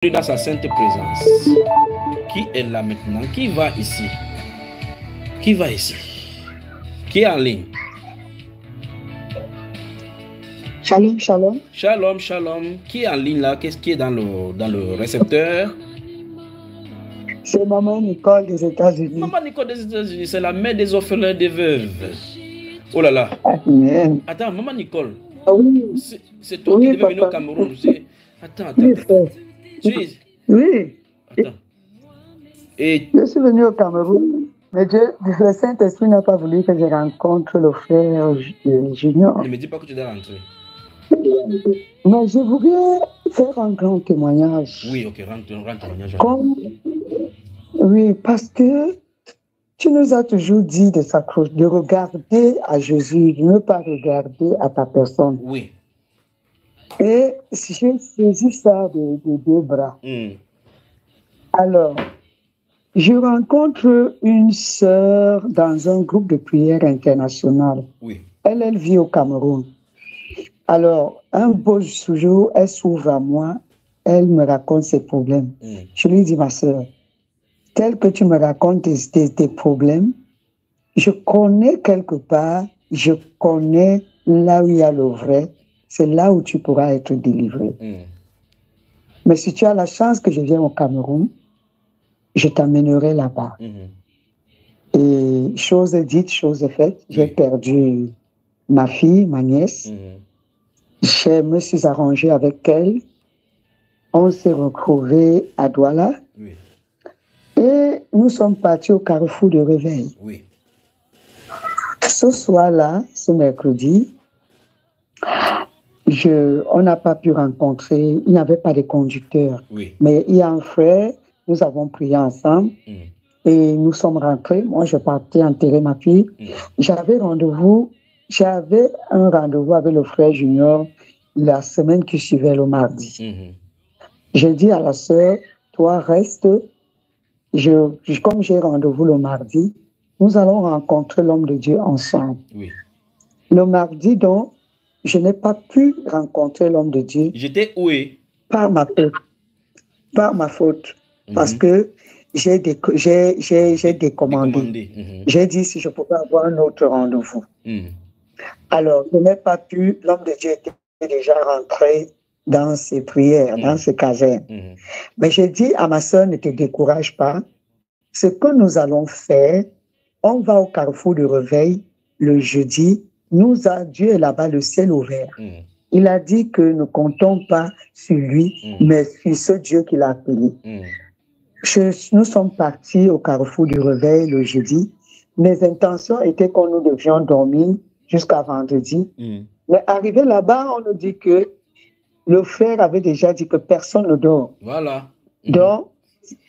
Dans sa sainte présence. Qui est là maintenant? Qui va ici? Qui va ici? Qui est en ligne? Shalom, shalom. Shalom, shalom. Qui est en ligne là? Qu'est-ce qui est dans le récepteur? C'est Maman Nicole des États-Unis. Maman Nicole des États-Unis, c'est la mère des orphelins, des veuves. Oh là là. Amen. Attends, Maman Nicole. Ah oui. C'est toi qui devais venir au Cameroun. Attends. Oui. Attends. Et... Je suis venu au Cameroun, mais le Saint-Esprit n'a pas voulu que je rencontre le frère Junior. Ne me dis pas que tu dois rentrer. Mais je voudrais faire un grand témoignage. Oui, ok, rentre un grand témoignage. Oui, parce que tu nous as toujours dit de s'accrocher, de regarder à Jésus, de ne pas regarder à ta personne. Oui. Et j'ai saisi ça de deux bras. Alors, je rencontre une sœur dans un groupe de prière international. Oui. Elle vit au Cameroun. Alors, un beau jour, elle s'ouvre à moi, elle me raconte ses problèmes. Je lui dis, ma sœur, tel que tu me racontes tes problèmes, je connais quelque part, je connais là où il y a le vrai, c'est là où tu pourras être délivré. Mais si tu as la chance que je vienne au Cameroun, je t'amènerai là-bas. Et chose dite, chose faite, j'ai perdu ma fille, ma nièce. Je me suis arrangé avec elle. On s'est retrouvés à Douala. Et nous sommes partis au carrefour de réveil. Ce soir-là, ce mercredi, on n'a pas pu rencontrer, il n'y avait pas de conducteur. Mais il y a un frère, nous avons prié ensemble et nous sommes rentrés. Moi, je partais enterrer ma fille. J'avais un rendez-vous avec le frère Junior la semaine qui suivait, le mardi. J'ai dit à la sœur, toi reste, comme j'ai rendez-vous le mardi, nous allons rencontrer l'homme de Dieu ensemble. Le mardi, donc, je n'ai pas pu rencontrer l'homme de Dieu. J'étais où? Par ma faute. Par ma faute. Parce que j'ai décommandé. J'ai dit si je pouvais avoir un autre rendez-vous. Alors, je n'ai pas pu. L'homme de Dieu était déjà rentré dans ses prières, dans ses casernes. Mais j'ai dit à ma soeur, ne te décourage pas. Ce que nous allons faire, on va au carrefour de réveil le jeudi. Dieu est là-bas, le ciel ouvert. Il a dit que ne comptons pas sur lui, mais sur ce Dieu qu'il a appelé. Nous sommes partis au carrefour du réveil le jeudi. Mes intentions étaient que nous devions dormir jusqu'à vendredi. Mais arrivé là-bas, on nous dit que le frère avait déjà dit que personne ne dort. Voilà. Donc,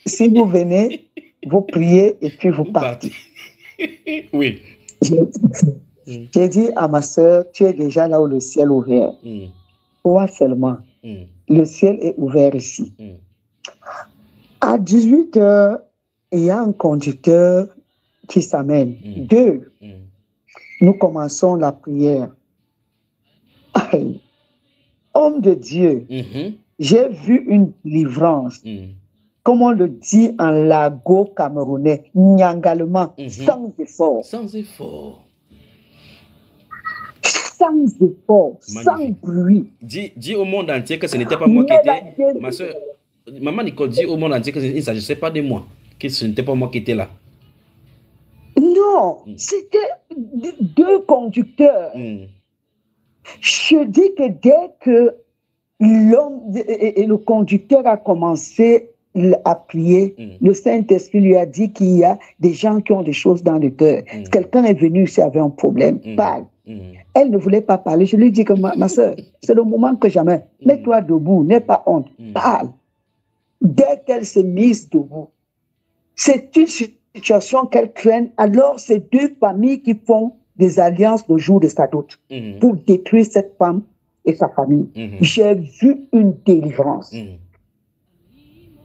si vous venez, vous priez et puis vous partez. Oui. J'ai dit à ma soeur, tu es déjà là où le ciel est ouvert. Toi seulement. Le ciel est ouvert ici. À 18h, il y a un conducteur qui s'amène. 2, nous commençons la prière. Homme de Dieu, j'ai vu une délivrance. Comme on le dit en lago camerounais, nyangalement, sans effort. Sans effort. Sans effort, sans bruit. Dis au monde entier que ce n'était pas moi qui étais. Ma soeur, Maman Nicole, dis au monde entier qu'il ne s'agissait pas de moi, que ce n'était pas moi qui étais là. Non, c'était 2 conducteurs. Je dis que dès que l'homme et le conducteur a commencé à prier, le Saint-Esprit lui a dit qu'il y a des gens qui ont des choses dans le cœur. Quelqu'un est venu s'il avait un problème, parle. Elle ne voulait pas parler. Je lui ai dit que ma soeur, c'est le moment que jamais. Mets-toi debout, n'aie pas honte, parle. Dès qu'elle s'est mise debout, c'est une situation qu'elle craint. Alors, c'est 2 familles qui font des alliances le jour de sa dot pour détruire cette femme et sa famille. J'ai vu une délivrance.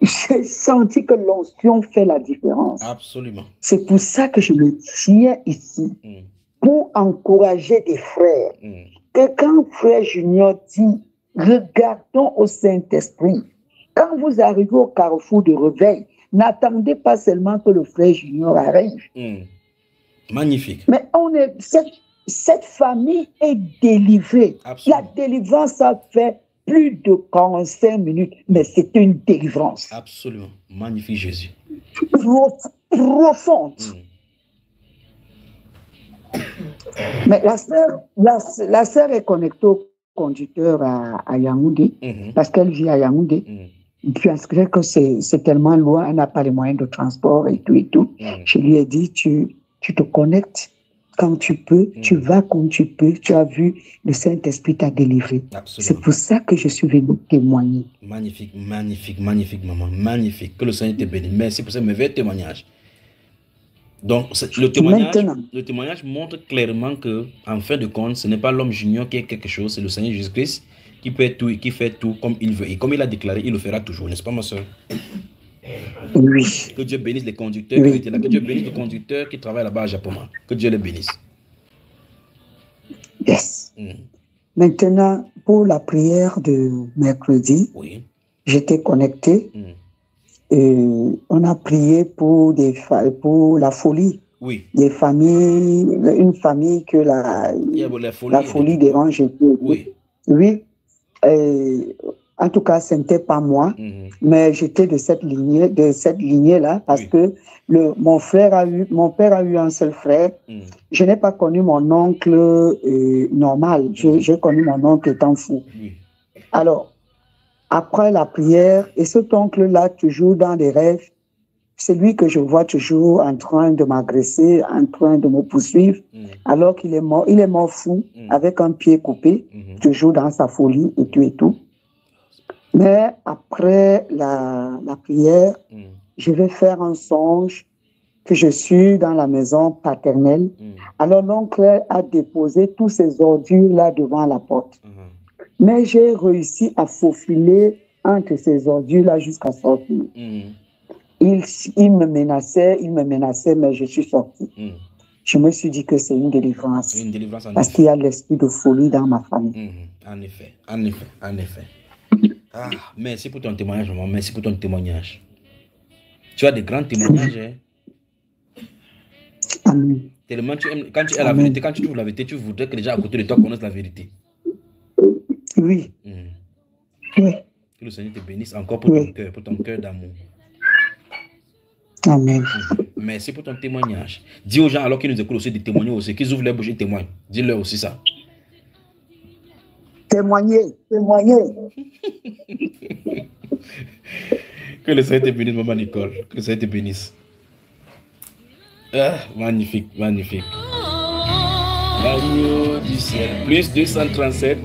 J'ai senti que l'onction fait la différence. Absolument. C'est pour ça que je me tiens ici, pour encourager des frères. Que quand frère Junior dit, regardons au Saint-Esprit, Quand vous arrivez au carrefour de réveil, n'attendez pas seulement que le frère Junior arrive. Magnifique. Mais cette famille est délivrée. Absolument. La délivrance, ça fait plus de 45 minutes, mais c'est une délivrance. Absolument. Magnifique Jésus. Profonde. Mais la sœur est connectée au conducteur à Yaoundé, parce qu'elle vit à Yaoundé. Puis elle sait que c'est tellement loin, elle n'a pas les moyens de transport et tout et tout. Je lui ai dit, tu te connectes quand tu peux, tu vas quand tu peux, tu as vu, le Saint-Esprit t'a délivré. C'est pour ça que je suis venu témoigner. Magnifique, magnifique, magnifique, maman, magnifique. Que le Seigneur te bénisse. Merci pour ce mauvais témoignage. Donc, le témoignage montre clairement que, en fin de compte, ce n'est pas l'homme junior qui est quelque chose, c'est le Seigneur Jésus-Christ qui peut tout et qui fait tout comme il veut. Et comme il a déclaré, il le fera toujours, n'est-ce pas, ma soeur? Oui. Que Dieu bénisse les conducteurs qui étaient là. Que Dieu bénisse les conducteurs qui travaillent là-bas à Japon. Que Dieu les bénisse. Yes. Maintenant, pour la prière de mercredi, j'étais connecté. Et on a prié pour la folie. Des familles, une famille que la folie dérange. Oui. En tout cas, ce n'était pas moi, mais j'étais de cette lignée-là, parce que mon père a eu un seul frère. Je n'ai pas connu mon oncle normal. J'ai connu mon oncle étant fou. Alors, après la prière, et cet oncle-là, toujours dans des rêves, c'est lui que je vois toujours en train de m'agresser, en train de me poursuivre, alors qu'il est mort. Il est mort fou, avec un pied coupé, toujours dans sa folie et tout et tout. Mais après la prière, je vais faire un songe que je suis dans la maison paternelle. Alors l'oncle a déposé tous ces ordures-là devant la porte. Mais j'ai réussi à faufiler entre ces ordures-là jusqu'à sortir. Il me menaçait, mais je suis sorti. Je me suis dit que c'est une délivrance. Une délivrance parce qu'il y a l'esprit de folie dans ma famille. En effet, en effet, en effet. Ah, merci pour ton témoignage, maman. Merci pour ton témoignage. Tu as des grands témoignages. Hein? Amen. Tellement tu aimes, quand tu aimes la vérité, quand tu trouves la vérité, tu voudrais que les gens à côté de toi connaissent la vérité. Oui. Oui. Que le Seigneur te bénisse encore pour ton cœur d'amour. Amen. Merci pour ton témoignage. Dis aux gens alors qu'ils nous écoutent aussi de témoigner aussi, qu'ils ouvrent leur bouche et témoignent. Dis-leur aussi ça. Témoigner. Que le Seigneur te bénisse, maman Nicole. Que le Seigneur te bénisse. Ah, magnifique, magnifique. L'agneau du ciel. Plus 237,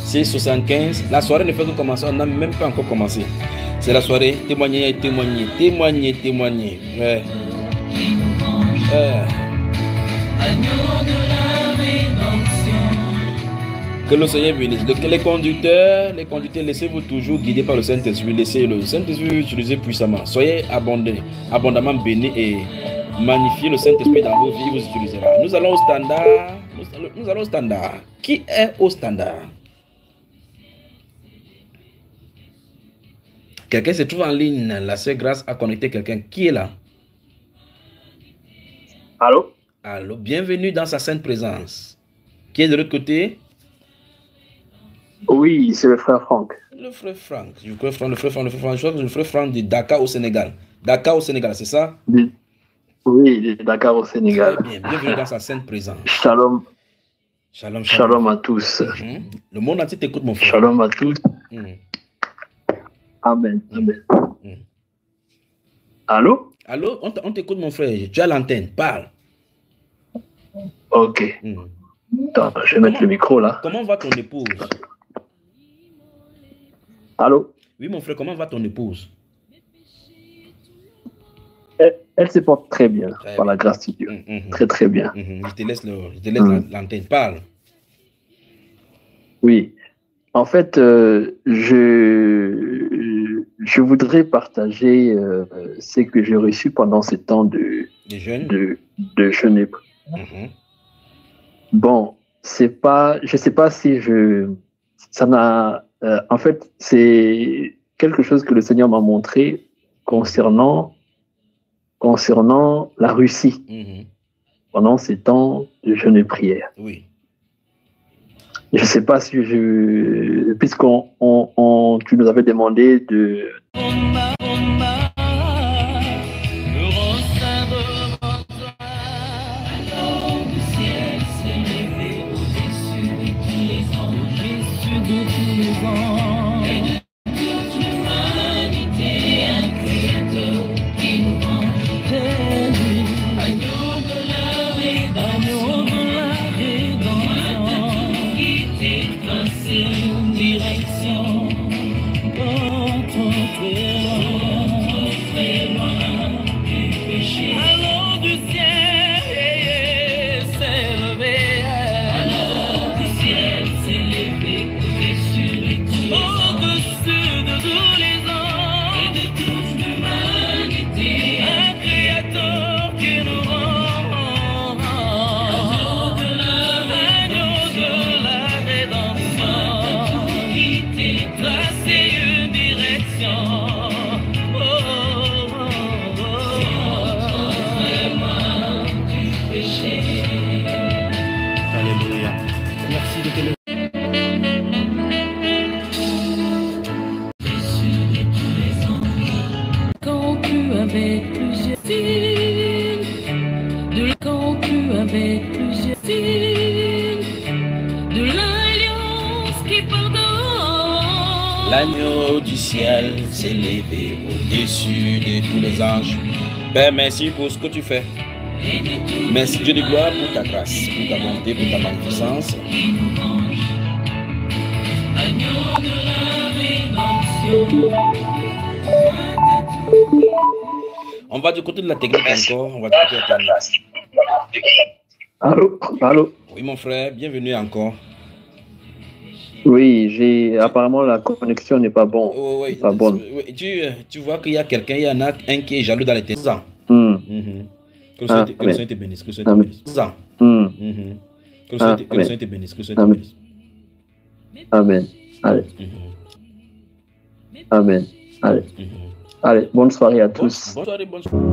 675. La soirée ne fait que commencer. On n'a même pas encore commencé. C'est la soirée. Témoigner. Ouais. Que le Seigneur bénisse. Les conducteurs, laissez-vous toujours guider par le Saint-Esprit. Laissez le Saint-Esprit utiliser puissamment. Soyez abondamment bénis et magnifiez le Saint-Esprit dans vos vies. Vous utilisera. Nous allons au standard. Nous allons au standard. Qui est au standard? Quelqu'un se trouve en ligne. La sœur Grâce a connecté quelqu'un. Qui est là? Allô? Allô. Bienvenue dans sa sainte présence. Qui est de l'autre côté? Oui, c'est le frère Franck. Le frère Franck. Je crois le frère Franck de Dakar au Sénégal. Dakar au Sénégal, c'est ça? Oui, de Dakar au Sénégal. Très bien. Bienvenue dans sa sainte présence. Shalom. Shalom. Shalom à tous. Le monde entier t'écoute, mon frère. Shalom à tous. Amen. Allô? Allô, on t'écoute, mon frère. Tu as l'antenne. Parle. Ok. Attends, je vais mettre le micro là. Comment va ton épouse? Allô? Oui, mon frère, comment va ton épouse? Elle se porte très bien, par la grâce de Dieu. Très, très bien. Je te laisse l'antenne. Parle. Oui. En fait, je voudrais partager ce que j'ai reçu pendant ce temps de jeûne. Bon, je sais pas si ça n'a... en fait, c'est quelque chose que le Seigneur m'a montré concernant la Russie pendant ces temps de jeûne et prière. Oui. Je ne sais pas si tu nous avais demandé de... L'agneau du ciel s'est levé au-dessus de tous les anges. Père, merci pour ce que tu fais. Merci Dieu de gloire pour ta grâce, pour ta bonté, pour ta magnificence. On va du côté de la technique encore. On va du côté de la technique. Allô, allô. Oui, mon frère, bienvenue encore. Oui, apparemment la connexion n'est pas bonne. Oh, oui. Pas bonne. Oui, tu vois qu'il y a quelqu'un, il y en a un qui est jaloux dans les têtes. Que le Seigneur te bénisse. Que le Seigneur te bénisse. Que le Seigneur te bénisse. Que le Seigneur te bénisse. Amen. Allez. Amen. Allez. Allez, bonne soirée à tous. Bonne soirée, bonne soirée.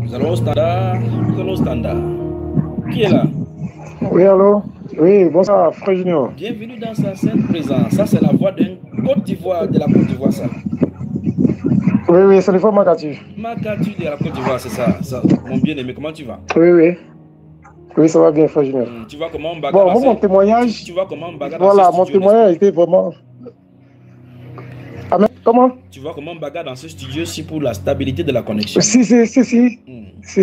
Nous allons au standard. Qui est là? Oui, allô? Oui, bonsoir, frère Junior. Bienvenue dans sa sainte présence. Ça, c'est la voix d'un Côte d'Ivoire, de la Côte d'Ivoire, ça. Oui, oui, c'est le fois Makatu. Makatu de la Côte d'Ivoire, c'est ça. Mon bien-aimé, comment tu vas? Oui, oui. Oui, ça va bien, frère Junior. Tu vois comment on bagarre? Bon, mon témoignage. Tu vois comment on bagarre? Voilà, mon témoignage était vraiment. Amen. Comment? Tu vois comment on bagarre dans ce studio-ci pour la stabilité de la connexion? Si.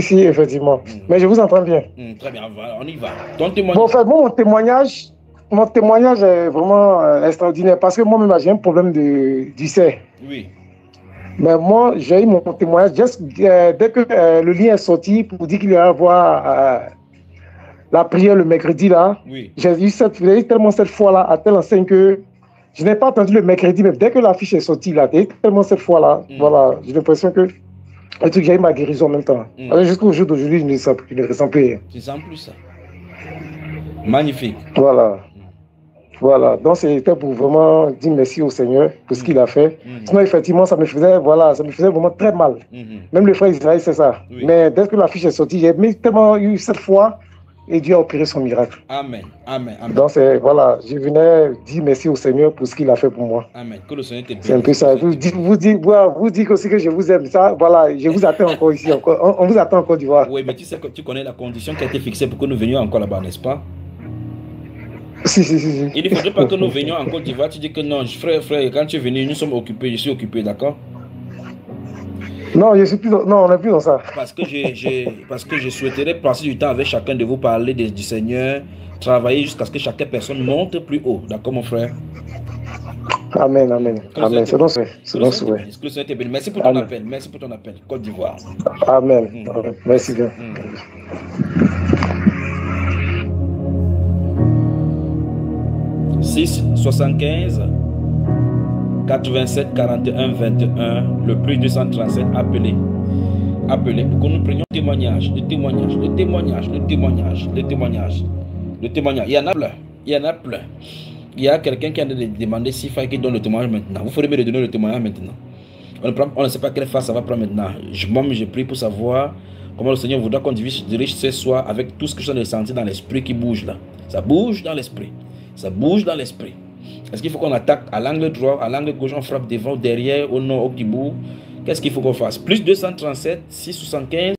Si, effectivement. Mais je vous entends bien. Très bien, on y va. Ton témoignage. Bon, en fait, mon témoignage est vraiment extraordinaire parce que moi-même, j'ai un problème du cerf. Oui. Mais moi, j'ai eu mon témoignage dès que le lien est sorti pour dire qu'il y allait avoir la prière le mercredi là. Oui. J'ai eu tellement cette fois-là à telle enseigne que je n'ai pas attendu le mercredi, mais dès que l'affiche est sortie là, tellement cette fois-là, voilà, j'ai l'impression que j'ai eu ma guérison en même temps. Jusqu'au jour d'aujourd'hui, je ne ressens plus rien. Tu ne sens plus ça? Magnifique. Voilà. Voilà, donc c'était pour vraiment dire merci au Seigneur pour ce qu'il a fait. Sinon, effectivement, ça me faisait vraiment très mal. Même le frère Israël, c'est ça. Oui. Mais dès que la fiche est sortie, j'ai tellement eu cette foi et Dieu a opéré son miracle. Amen. Amen. Amen. Donc, voilà, je venais dire merci au Seigneur pour ce qu'il a fait pour moi. Amen. Que le Seigneur te bénisse. C'est un peu ça. Vous dites aussi que je vous aime. Ça, voilà, je vous attends encore ici. On vous attend encore d'Ivoire. Oui, mais tu sais que tu connais la condition qui a été fixée pour que nous venions encore là-bas, n'est-ce pas? Si. Il ne faudrait pas que nous venions en Côte d'Ivoire. Tu dis que non, frère, quand tu es venu, nous sommes occupés, je suis occupé, d'accord? Non, on n'est plus dans ça. Parce que je souhaiterais passer du temps avec chacun de vous, parler du Seigneur, travailler jusqu'à ce que chaque personne monte plus haut, d'accord, mon frère? Amen. C'est bon, c'est bon. Merci pour ton appel. Merci pour ton appel. Côte d'Ivoire. Amen. Merci bien. 6 75 87 41 21, le plus 237, appelez pour que nous prenions le témoignage. Il y en a plein. Il y a quelqu'un qui a demandé s'il fallait qu'il donne le témoignage maintenant. Vous ferez me donner le témoignage maintenant. On ne sait pas quelle phase ça va prendre maintenant. Moi, je prie pour savoir comment le Seigneur voudra qu'on dirige ce soir avec tout ce que je suis ressenti dans l'esprit qui bouge là. Ça bouge dans l'esprit. Est-ce qu'il faut qu'on attaque à l'angle droit, à l'angle gauche, on frappe devant, derrière, au nord, au Kibou? Qu'est-ce qu'il faut qu'on fasse? Plus 237, 675,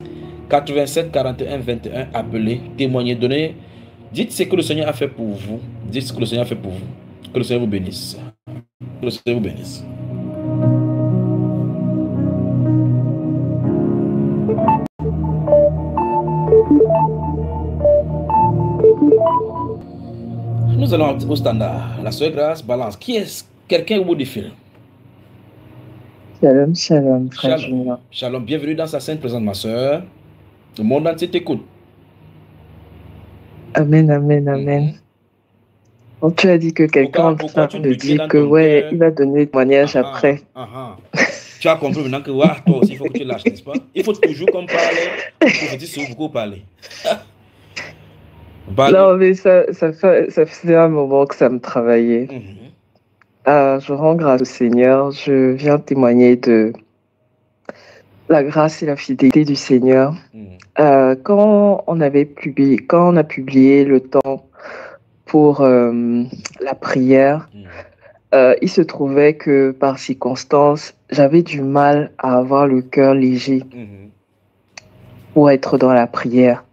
87, 41, 21, appelez, témoignez, donnez. Dites ce que le Seigneur a fait pour vous. Que le Seigneur vous bénisse. Nous allons au standard. La Sœur Grâce balance. Qui est quelqu'un au bout du fil? Shalom, frère Junior. Shalom, bienvenue dans sa sainte présence, ma sœur. Le monde entier t'écoute. Amen. Donc, tu as dit que quelqu'un te dit que ouais, il va donner le témoignage après. Tu as compris maintenant que toi aussi, il faut que tu lâches, n'est-ce pas? Il faut toujours qu'on parle. Il faut beaucoup parler. Non, mais ça faisait un moment que ça me travaillait. Je rends grâce au Seigneur. Je viens témoigner de la grâce et la fidélité du Seigneur. Quand on a publié le temps pour la prière, il se trouvait que par circonstance, j'avais du mal à avoir le cœur léger pour être dans la prière.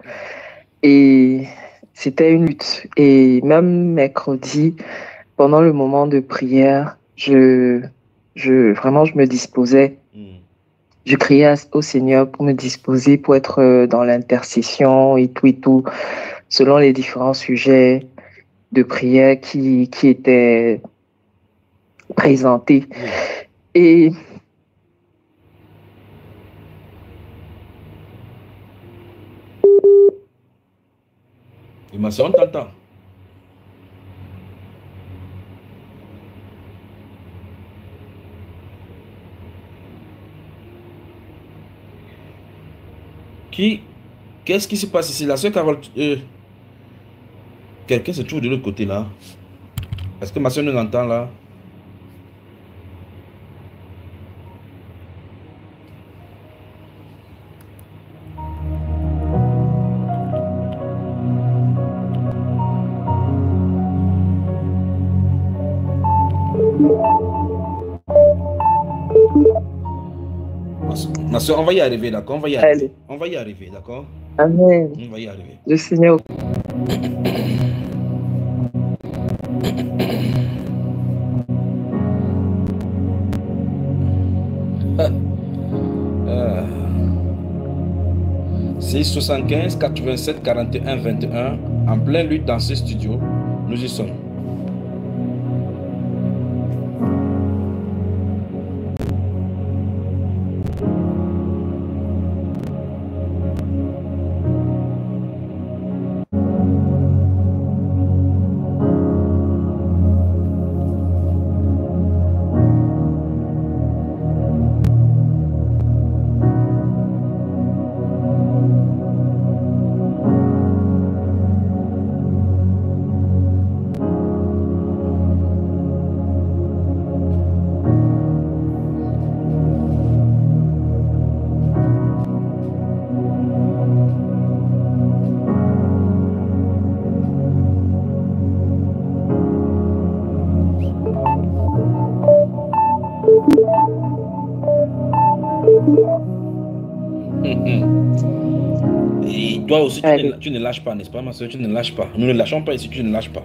Et c'était une lutte. Et même mercredi, pendant le moment de prière, vraiment, je me disposais. Je criais au Seigneur pour me disposer, pour être dans l'intercession et tout, selon les différents sujets de prière qui étaient présentés. Et ma soeur, on t'entend. Qu'est-ce qui se passe ici? La soeur Carole, quelqu'un se trouve de l'autre côté là. Est-ce que ma soeur nous entend là? Ma soeur, on va y arriver, d'accord? On va y arriver, d'accord? Amen. On va y arriver. Le Seigneur. C'est 75 87 41 21 en plein lutte dans ce studio. Nous y sommes. toi aussi, tu ne lâches pas, n'est-ce pas, ma soeur? Tu ne lâches pas. Nous ne lâchons pas ici, tu ne lâches pas.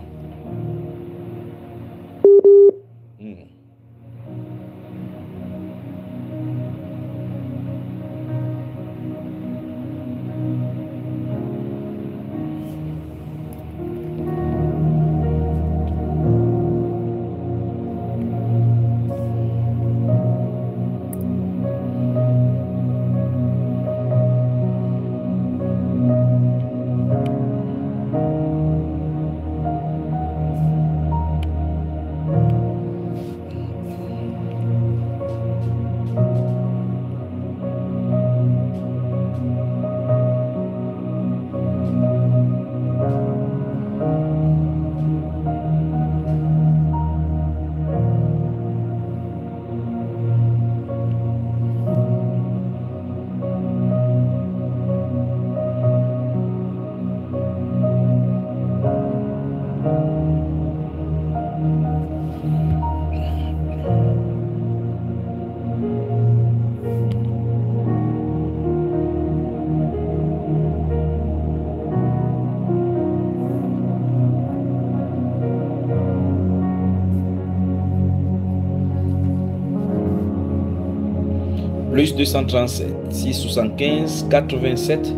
Plus 237, 675, 87,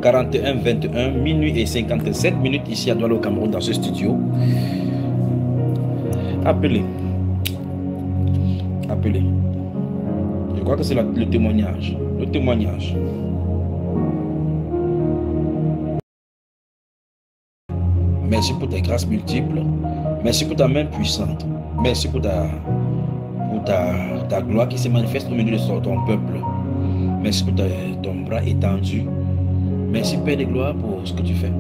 41, 21, minuit et 57 minutes ici à Douala au Cameroun dans ce studio. Appelez. Appelez. Je crois que c'est le témoignage. Le témoignage. Merci pour tes grâces multiples. Merci pour ta main puissante. Merci pour ta gloire qui se manifeste au milieu de ton peuple. Merci pour ton bras étendu. Merci Père de gloire pour ce que tu fais.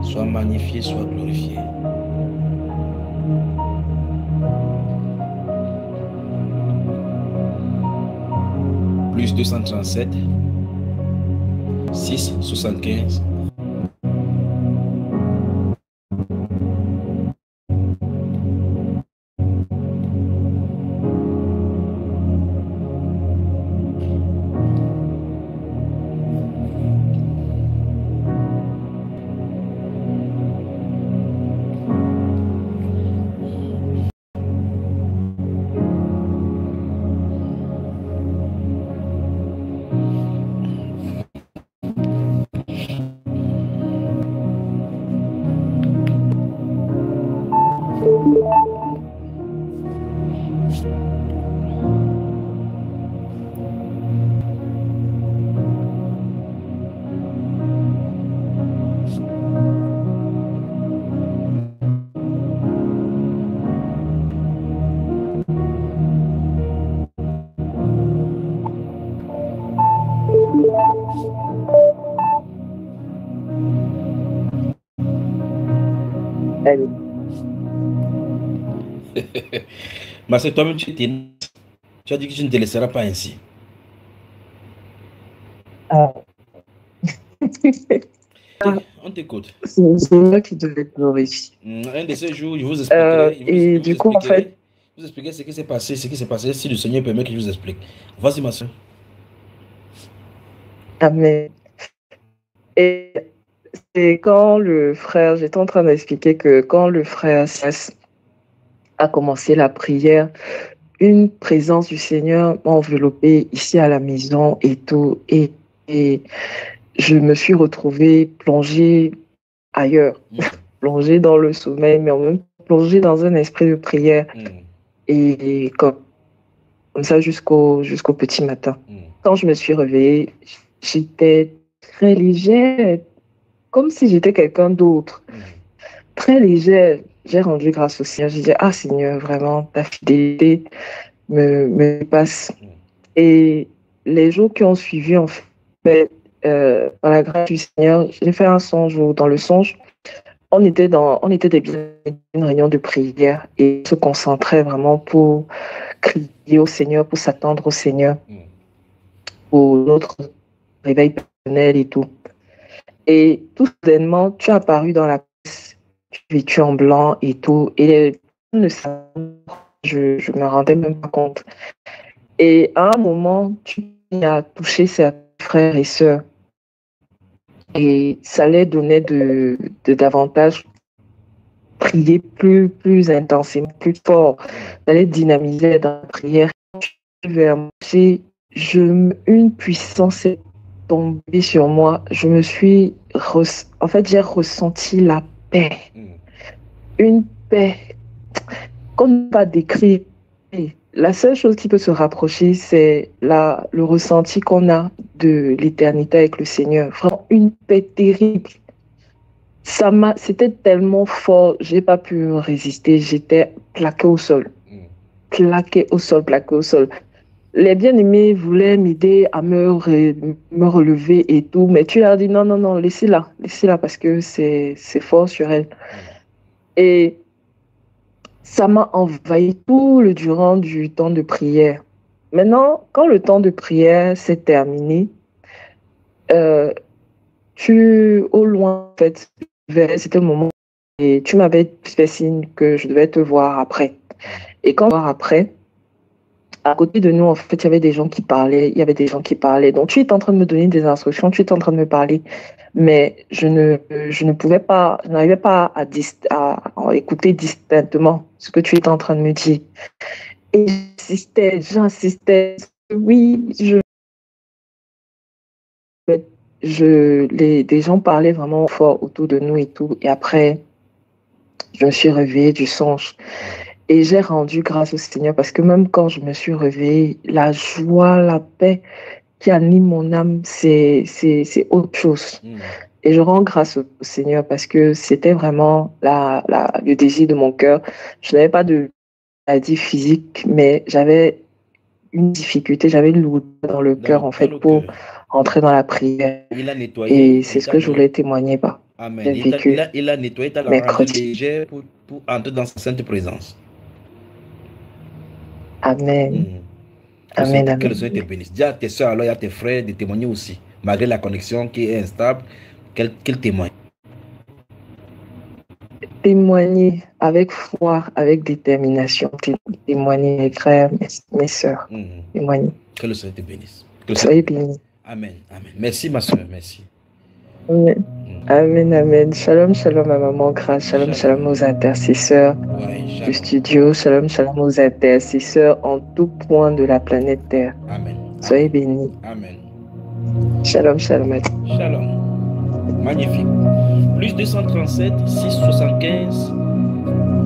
Sois magnifié, sois glorifié. Plus 237 6 75 Mais c'est toi-même, tu as dit que tu ne te laisseras pas ainsi. On t'écoute. C'est moi qui devais glorifier. Un de ces jours, je vous expliquerai. Et du coup, en fait, vous expliquer ce qui s'est passé, si le Seigneur permet que je vous explique. Vas-y, ma soeur. Amen. Et c'est quand le frère, j'étais en train d'expliquer que quand le frère a commencé la prière, une présence du Seigneur m'a enveloppée ici à la maison et tout. Et je me suis retrouvée plongée ailleurs, plongée dans le sommeil, mais en même temps plongée dans un esprit de prière. Et comme ça jusqu'au petit matin. Quand je me suis réveillée, j'étais très légère, comme si j'étais quelqu'un d'autre. Très légère. J'ai rendu grâce au Seigneur. J'ai dit, ah Seigneur, vraiment, ta fidélité me passe. Et les jours qui ont suivi, en fait, par la grâce du Seigneur, j'ai fait un songe où, dans le songe, on était des une réunion de prière et on se concentrait vraiment pour crier au Seigneur, pour s'attendre au Seigneur, pour notre réveil personnel et tout. Et tout soudainement, tu es apparu dans la pièce, tu es vêtu en blanc et tout, et je me rendais même pas compte. Et à un moment, tu as touché ses frères et sœurs. Et ça les donnait de davantage prier plus intensément, plus fort. Ça les dynamisait dans la prière. Une puissance est tombée sur moi. J'ai ressenti la paix. Une paix qu'on ne peut pas décrire. La seule chose qui peut se rapprocher, c'est le ressenti qu'on a de l'éternité avec le Seigneur. Vraiment une paix terrible. C'était tellement fort, j'ai pas pu résister. J'étais plaqué au sol. Plaqué au sol. Les bien-aimés voulaient m'aider à me relever et tout, mais tu leur dis non, laissez-la parce que c'est fort sur elle. Et ça m'a envahi durant du temps de prière. Maintenant, quand le temps de prière s'est terminé, au loin, en fait, c'était le moment et tu m'avais fait signe que je devais te voir après. Et quand voir après, à côté de nous, en fait, il y avait des gens qui parlaient. Donc, tu étais en train de me donner des instructions, tu étais en train de me parler, mais je n'arrivais pas à écouter distinctement ce que tu étais en train de me dire. Et j'insistais. Oui, des gens parlaient vraiment fort autour de nous et tout. Et après, je me suis réveillée du songe. Et j'ai rendu grâce au Seigneur parce que même quand je me suis réveillée, la joie, la paix qui anime mon âme, c'est autre chose. Et je rends grâce au Seigneur parce que c'était vraiment le désir de mon cœur. Je n'avais pas de maladie physique, mais j'avais une difficulté, j'avais une lourdeur dans le cœur en fait pour entrer dans la prière. Et c'est ce que je voulais témoigner. Amen. Il a nettoyé ta garde légère pour entrer dans sa sainte présence. Amen. Amen. Que le Seigneur te bénisse. Dis à tes soeurs, alors, et à tes frères de témoigner aussi. Malgré la connexion qui est instable, qu'ils témoignent. Témoigner avec foi, avec détermination. Témoigner, mes frères, mes soeurs. Témoigner. Que le Seigneur te bénisse. Soyez bénis. Amen. Amen. Merci, ma soeur. Merci. Amen. Amen. Shalom, shalom à maman grâce. Shalom, shalom aux intercesseurs du studio. Shalom, shalom aux intercesseurs en tout point de la planète Terre. Amen. Soyez bénis. Amen. Shalom, shalom à tous. Shalom. Magnifique. Plus 237 675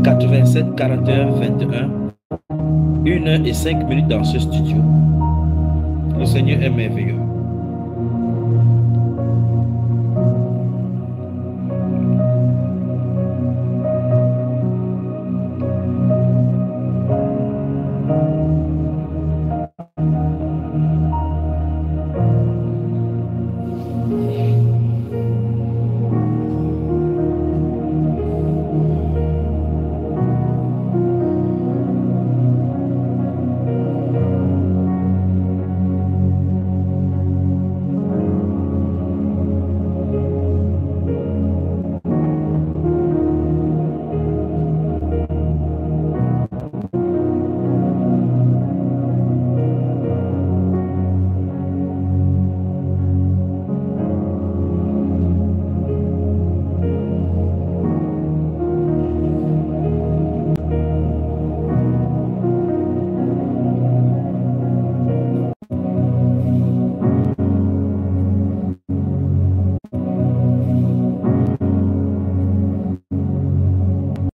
87 41 21. 1 heure et 5 minutes dans ce studio. Le Seigneur est merveilleux.